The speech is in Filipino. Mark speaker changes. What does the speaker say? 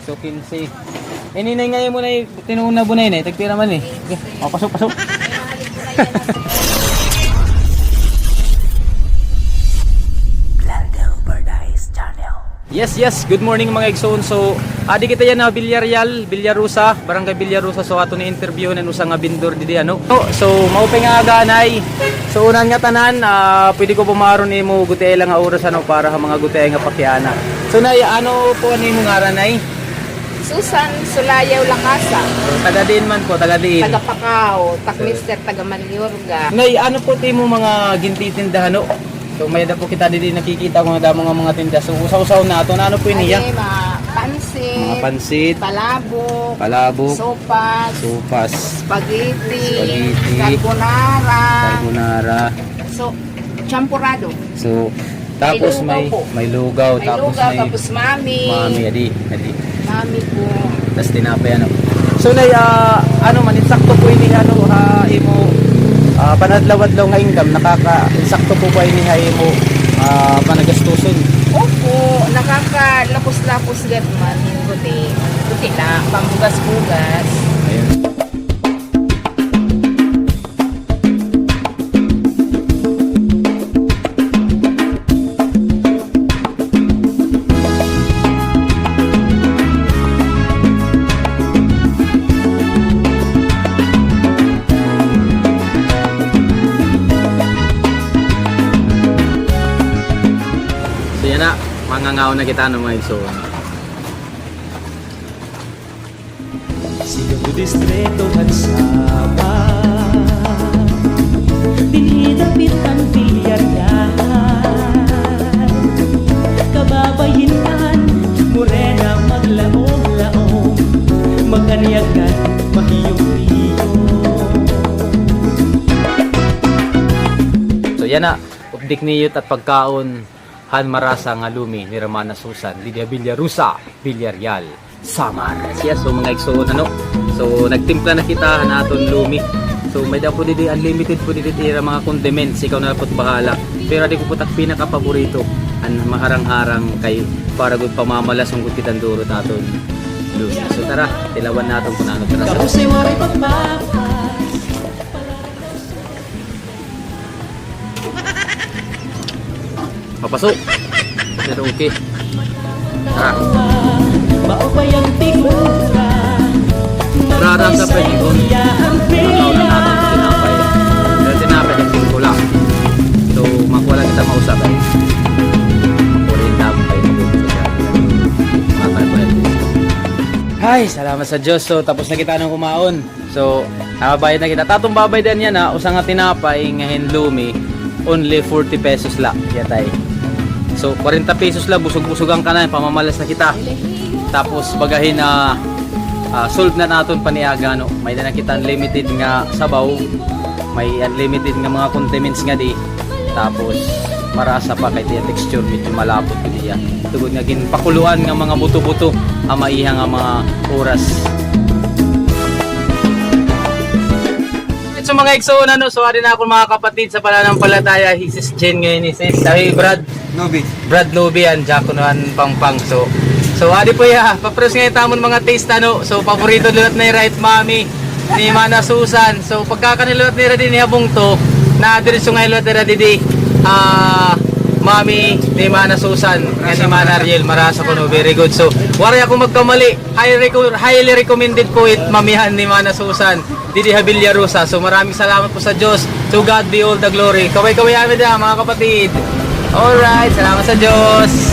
Speaker 1: So 15. Ninay ngayon mo na tinuuna bunay na, tagpira man eh. Okay. Oh, pasok, pasok. Yes, good morning mga igsoon. So, adi kita yan na Villarreal, Villarusa, Barangay Villarusa. So, ato ni interview na nusa nga bindor didi ano. So, maupay nga ganay. So, unan nga tanan, pwede ko pumaron ni mo gutay lang nga oras ano para sa mga gutay nga pakyana. So, nay, ano po ni mo ngaran nay?
Speaker 2: Susan Sulayaw Lakasa,
Speaker 1: So, taga din man po, taga din.
Speaker 2: taga Pacao, Takmister, taga Maniorga.
Speaker 1: Nay, ano po ti mo mga gintitindahan no? So, may da po kita didi nakikita ko nga damo nga mga tinda. So, usaw-usaw na ato na ano po iniya?
Speaker 2: Ay, mga pansit,
Speaker 1: Mga pansit,
Speaker 2: palabok,
Speaker 1: palabok,
Speaker 2: sopas,
Speaker 1: sopas,
Speaker 2: spaghetti,
Speaker 1: Spaghetti,
Speaker 2: carbonara,
Speaker 1: carbonara.
Speaker 2: so, champurado.
Speaker 1: So, tapos
Speaker 2: May lugaw po.
Speaker 1: may lugaw,
Speaker 2: May
Speaker 1: tapos
Speaker 2: lugaw,
Speaker 1: may
Speaker 2: tapos mami.
Speaker 1: adi.
Speaker 2: Mami po.
Speaker 1: Tapos tinapay ano. So, nay, ano man, insakto po ini ano, imo, panadlaw-adlaw nga income, insakto po ba ini imo, panagastuson.
Speaker 2: Opo, nakakalapos-lapos gat man. Buti na, pambugas-bugas.
Speaker 1: Ayun. Na mangangaw na kita ng mga igsoon.
Speaker 3: Sigang distreto at sama dinidapit ang Villarreal kababayinan morena maglaong-laong magkaniyagan mahiyong-hiyong.
Speaker 1: So yan na, updik niyot at pagkaon han marasa nga lumi ni Ramana Susan, Lidia Villarusa, Villarreal, Samar. Yes, so mga igsoon ano. So nagtimpla na kita naton lumi. So may daw po didi unlimited po didi tira mga condiments, ikaw na po't bahala. Pero di ko po tak pinaka paborito an maharang-harang kay para gud pamamalas ug kitang durot naton lumi. So tara, tilawan naton kung ano tara.
Speaker 3: Tapos ay waray pagpapas
Speaker 1: Papasok. Pero okay. Tara.
Speaker 3: maupay ang figura
Speaker 1: Rarang sa pwede ko. Nakaw na natin tinapay. Pero tinapay ng pingkula. So, makuha lang kita mausap eh. Makuha rin tapos tayo Ay, salamat sa Diyos. So, tapos na kita ng kumaon. So, nakabayad na kita. Tatong babaydan yan ha. Usang nga tinapay ngayon lumi. Only 40 pesos lang. Yatay. So, 40 pesos lang. Busog-busogang ka na. Pamamalas na kita. Tapos, bagahin na solve na natin paniaga. No? May na kita unlimited nga sabaw. May unlimited nga mga condiments nga di. Tapos, marasa pa kay tiya texture. Medyo malapot ko diya. Tugod nga ginpakuluan nga mga buto-buto. Ang maihang nga mga oras. So mga igsoon ano, so ari na ako mga kapatid sa pananampalataya, Sis Jen ngayon ni Sis. Sabi Brad Nobi yan, Jaco naman pangpang. So ari po ya, papres ngayon tamon mga taste ano. So paborito lulat na right mami ni Mana Susan. So pagkakanilulat nila din ni habong to, na diretso ngayon lulat nila didi. Mami ni Mana Susan, ni Mana Ariel, marasa ko no, very good. So wari ako magkamali, highly recommended po it mamihan ni Mana Susan Didi Villarusa. So maraming salamat po sa Diyos. To God be all the glory. Kaway-kaway amin mga kapatid. Alright, salamat sa Diyos.